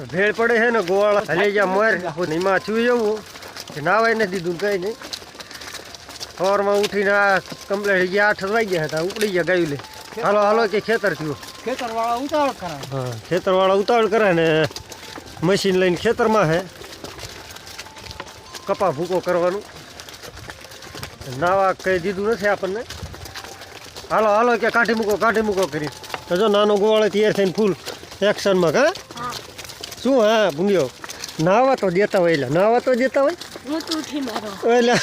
ભેળ પડે છે ને ગોવાળ હલે જા મોર એમાં છું જવું નાવાય નથી દીધું કંઈ નહીં. સવારમાં ઉઠીને આ કમ્પ્લેટ ગયા 8 વાગ્યા હતા ઉપડી ગયા ગાયું લે. હાલો હાલો કે ખેતર થયું. ખેતરવાળા ઉતાવળ કરે. હા ખેતરવાળા ઉતાવળ કરે ને મશીન લઈને ખેતરમાં છે કપા ભૂકો કરવાનું. નાવા કંઈ દીધું નથી આપણને. હાલો હાલો કે કાઢી મૂકો કરી. તો જો નાનો ગોવાળે તૈયાર થઈને ફૂલ એક્શનમાં. હા શું હા ભૂંગ્યો નાવા તો દેતા હોય એટલે નાવા તો દેતા હોય એટલે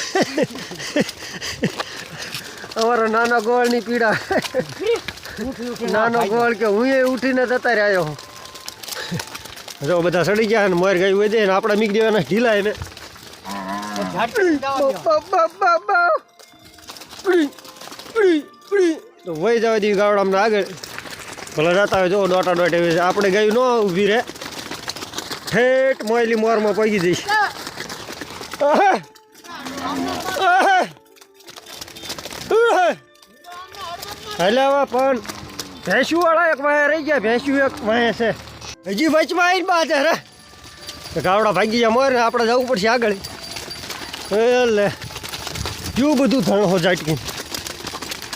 અમારો નાનો ગોવાળની પીડા. નાનો ગોવાળ કે હું એ ઉઠીને જતા રહ્યો. જો બધા સડી ગયા ને મોર ગયું હોય દે ને આપણે મીક દેવાના ઢીલા એને. તો વહી જવા દઈએ ગાવડામાં આગળ ભલે જતા હોય. જો દોટા દોટે આપણે ગયું ન ઊભી રહે ઠેઠ મોયલી મોરમાં પગી જઈશ. એટલે હવે પણ ભેંસું વાળા એક વાયા રહી ગયા. ભેંસું એક વાયા છે હજી વચમાં આવીને બાજે રે ગાવડા ભાગી ગયા મોર ને આપણે જવું પડશે આગળ. એટલે કેવું બધું ધણ હો જાટકી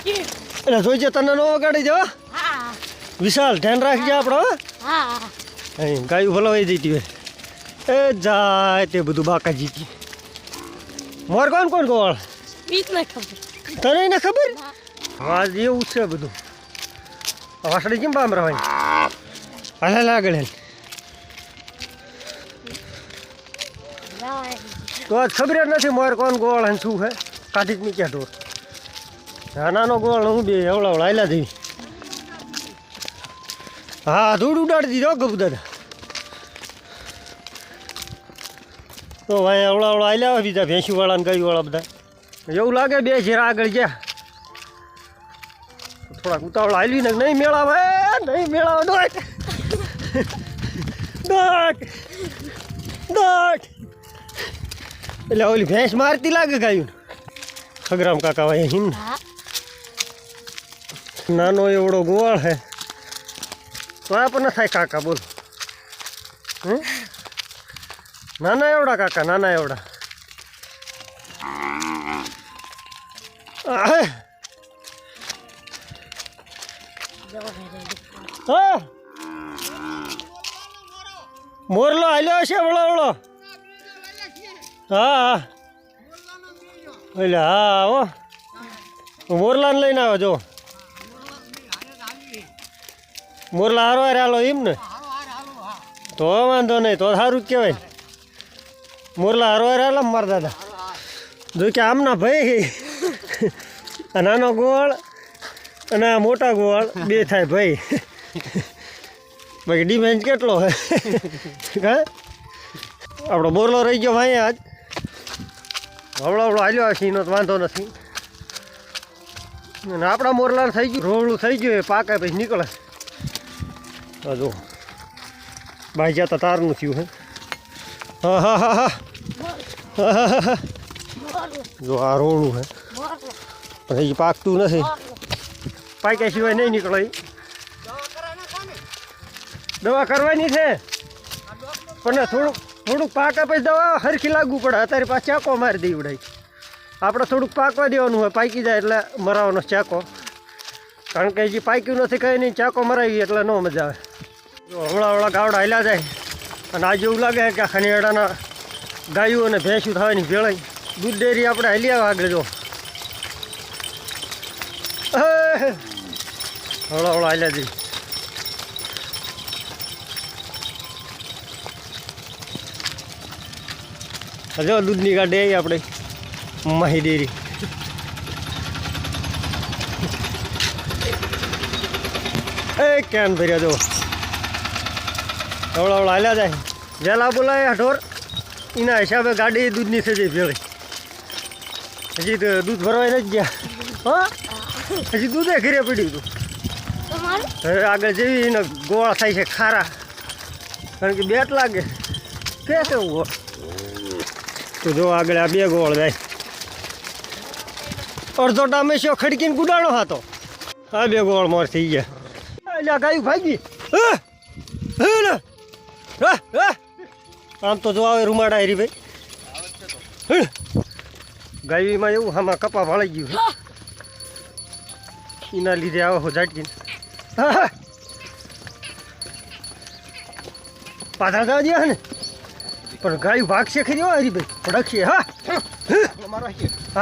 એટલે જોઈજે તને ન વગાડી જવા. વિશાલ ધ્યાન રાખજે આપણો. ગાયું ભલો હોય જતી હોય એ જાય તે બધું બાકા જીતી. મોર કોણ ગોવાળ તને ને ખબર. હા એવું છે બધું. વાસળી કેમ પામ રવાય હાલ આગળ તો આજ ખબર જ નથી મોર કોણ ગોવાળ શું છે. કાઢી જ નીકળ્યા ઢોર. હા નાનો ગોવાળ હું બે એવડા હાલ્યા જઈ. હા ધૂળ ઉડાડી દીધો ગબુ દાદા. તો ભાઈ અવળા હાલ્યા બીજા ભેંસુવાળા ને ગાયુવાળા બધા. એવું લાગે બે જરા આગળ ગયા. થોડાક ઉતાવળ હાલવી ને નહીં મેળાવે નહીં મેળાવે. ડોક એટલે ઓલી ભેંસ મારતી લાગે ગાયું. ખગરામ કાકા ભાઈ હિમ નાનો એવડો ગોવાળ છે તો આપણને થાય કાકા બોલ. નાના એવડા કાકા નાના એવડા. મોરલો હાલ્યો હશે વળો. હા એટલે હા હો મોરલાને લઈને આવે. જો મોરલા હારો હાલો એમ ને તો વાંધો નહીં તો સારું જ કહેવાય. મોરલા હારો હાલો મારા દાદા. જો કે આમના ભાઈ નાનો ગોવાળ અને આ મોટા ગોવાળ બે થાય ભાઈ. બાકી ડિમેન્જ કેટલો હે. હા આપણો બોરલો રહી ગયો ભાઈ આજ હવળો હાલ્યો હશે એનો તો વાંધો નથી. અને આપણા મોરલાને થઈ ગયું રોવડું થઈ ગયું એ પાકે પછી નીકળે. જો ભાઈ જતા તારનું થયું હે. હા હા હા હા જો આ રોવડું હે પછી પાકતું નથી. પાક્યા સિવાય નહીં નીકળે. દવા કરવાની છે પણ થોડુંક પાકા પછી દવા હરખી લાગવું પડે. અત્યારે પાછા ચાકો મારી દઈ ઉડાય. આપણે થોડુંક પાકવા દેવાનું હોય. પાકી જાય એટલે મરાવાનો ચાકો. કારણ કે હજી પાક્યું નથી કંઈ નહીં ચાકો મરાવી એટલે ન મજા આવે. જો હમણાં ગાવડા હાલ્યા જાય અને આજે એવું લાગે કે આ ખનિયાળાના ગાયું અને ભેંસું થવાની ભેળાઈ. દૂધ ડેરી આપણે હાલી આવે આગળ. જો હવળા હાલ્યા જઈ. જો દૂધની ગાડી આવી આપણે માહી ડેરી. એ કેન ભર્યા જો હવળા હાલ્યા જાય. વહેલા બોલાય ઢોર એના હિસાબે ગાડી દૂધની થઈ જાય ભેળી. હજી તો દૂધ ભરવાય નથી ગયા. હા હજી દૂધે ઘરે પડ્યું હતું. હવે આગળ જેવી એને ગોળા થાય છે ખારા. કારણ કે બેટ લાગે કે કેવું ગોળ. તો જો આગળ આ બે ગોળ જાય. અડધો ટામેશો ખડકીને ગુડાણો હતો. આ બે ગોળ મોર થઈ ગયા. એટલે ગાયું ભાગી આમ તો જો આવે રૂમાડા હરી ભાઈ ગાયમાં એવું આમાં કપા વાળી ગયું એના લીધે આવો હો ઝાટકીને પાછા જવા દે ને પણ ગાયું ભાગશે ખરી હો હરીભાઈ ભડકશે હા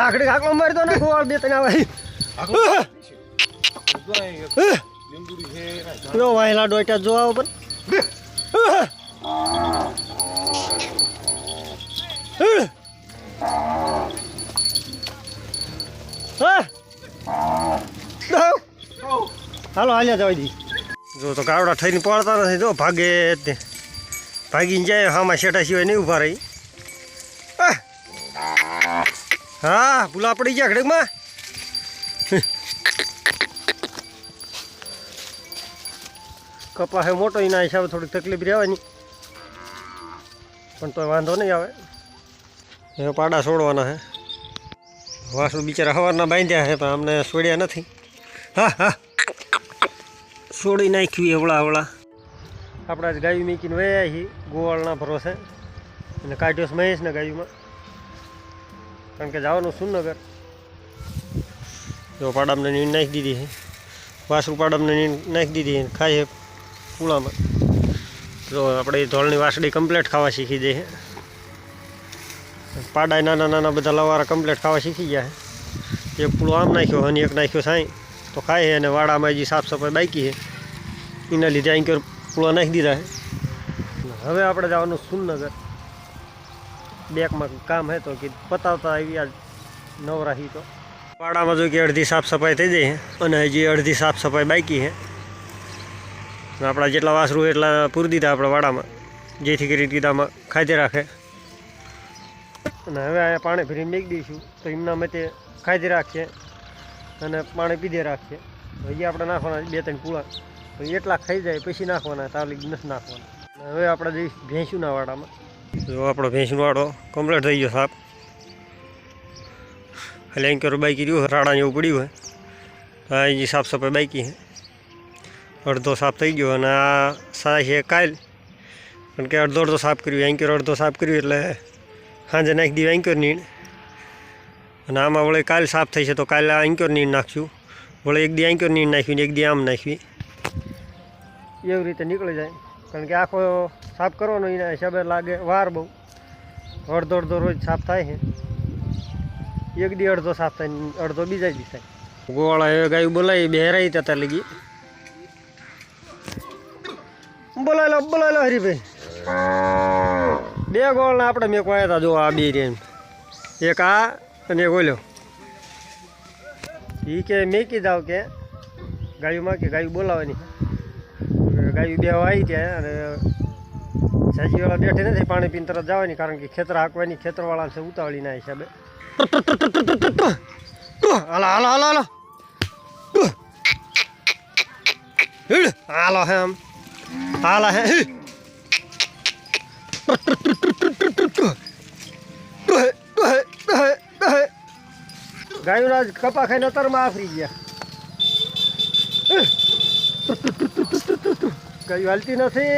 આગળ આંકડો મારી દો ને ગોવાળ બે તને આવે જો વાહેલા ડોટા જો આવો પણ હાલો હાલ્યા જવા દી જો તો ગાવડા થઈને પડતા નથી જો ભાગે તે ભાગીને જાય હામાં શેઠા સિવાય નહીં ઊભા રહી હા ભૂલા પડી ગયા ઘડીકમાં કપા હે મોટો એના હિસાબે થોડીક તકલીફ રહેવાની પણ તો વાંધો નહીં આવે એ પાડા છોડવાના હે વાસુ બિચારા સવારના બાંધ્યા છે પણ અમને છોડ્યા નથી હા હા છોડી નાખ્યું એવડા અવળા આપણા જ ગાયું મીકીને વયા છીએ ગોવાળના ભરોસે અને કાઢ્યો મહેશ ને ગાયુંમાં કારણ કે જવાનું સુનગર જો પાડામને નીંદ નાખી દીધી છે વાસરું પાડામને નીંદ નાખી દીધી છે ખાય છે પૂળામાં જો આપણે ધોળની વાસળી કમ્પ્લેટ ખાવા શીખી દે છે પાડા નાના નાના બધા લવારા કમ્પ્લેટ ખાવા શીખી ગયા છે એક પૂળો આમ નાખ્યો અને એક નાખ્યો સાંઈ તો ખાય છે અને વાડામાં જે સાફ સફાઈ બાકી છે એના લીધે અહીં પૂળો નાખી દીધા છે હવે આપણે જવાનું સુનગર બેકમાં કામ હે તો કે પતાવતા આવી આજ નવરાહી તો વાડામાં જો કે અડધી સાફ સફાઈ થઈ જાય છે અને હજી અડધી સાફ સફાઈ બાકી છે આપણા જેટલા વાસરું એટલા પૂરી દીધા આપણે વાડામાં જેથી કરી દીધામાં ખાધે રાખે અને હવે અહીંયા પાણી ભરીને મેકી દઈશું તો એમના મતે ખાધે રાખશે અને પાણી પીધે રાખશે હજી આપણે નાખવાના 2-3 પૂળા તો એટલા ખાઈ જાય પછી નાખવાના તાલી નથી નાખવાના હવે આપણે જઈશ ભેંસુના વાડામાં જો આપણો ભેંસનો વાડો કમ્પ્લીટ થઈ ગયો સાફ ખાલી એન્કર બાઈકી રહ્યું રાડા જેવું પડ્યું હોય હા એ સાફ સફાઈ બાઈકી છે અડધો સાફ થઈ ગયો અને આ સારા છે કાલ કારણ કે અડધો સાફ કર્યું એન્કર અડધો સાફ કર્યું એટલે સાંજે નાખી દીધું એન્કર નીણ અને આમાં વળે કાલ સાફ થઈ છે તો કાલે આ એન્કર નીણ નાખશું વળે એક દી એન્કર નીણ નાખવી ને એક દી આમ નાખવી એવી રીતે નીકળી જાય કારણ કે આખો સાફ કરવાનો એના હિસાબે લાગે વાર બહુ અડધો રોજ સાફ થાય છે એક દી અડધો સાફ થાય અડધો બીજા દી થાય ગોવાળા એ ગાયું બોલાવી બેહરાઈ ત્યાં લગી બોલાવી લો હરીભાઈ 2 ગોળના આપણે મેં કહ્યા હતા જો આ 2 રેમ એક આ અને એક ઓલ્યો એ કે મેકી જાવ કે ગાયુંમાં કે ગાયું બોલાવવાની ગાયું 2 આવી ત્યાં અને સાજીવાળા બેઠે નથી પાણી પીને તરત જવાની કારણ કે ખેતર હાંકવાની ખેતરવાળા છે ઉતાવળીના હિસાબે હાલો હાલો હે આમ હાલા હે ગાયું કપા ખાઈને તરમાં આફરી ગયા ગાયું હાલતી નથી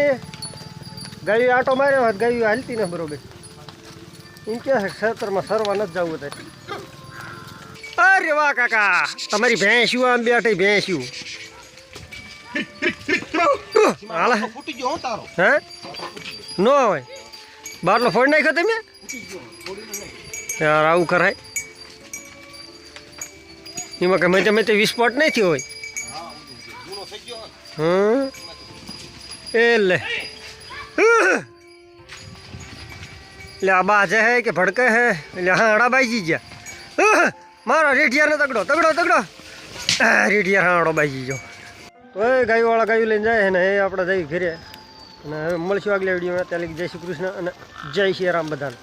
ગાયું આંટો માર્યો હોત ગાયું હાલતી નથી બરોબર એમ કે ખેતરમાં સરવા નથી જવું ત્યારે અરે વાહ કાકા તમારી ભેંસ્યું આમ બેઠી ભેંસ્યું હે નો હોય બારલો ફોડ નાખ્યો તમે યાર આવું કરાય એમાં કે મેં તે વિસ્ફોટ નહીં થયો હોય એટલે આ બાજે હે કે ભડકે હે એટલે હા હડા બાજી ગયા મારો રેઢિયારને તગડો રેઢિયાર હાડો બાજી ગયો તો એ ગાયુંવાળા ગાયું લઈને જાય ને એ આપણે જઈ ઘરે અને હવે મળશું આગલા વિડીયોમાં ત્યાં લગી જય શ્રી કૃષ્ણ અને જય શ્રી રામ બધાને.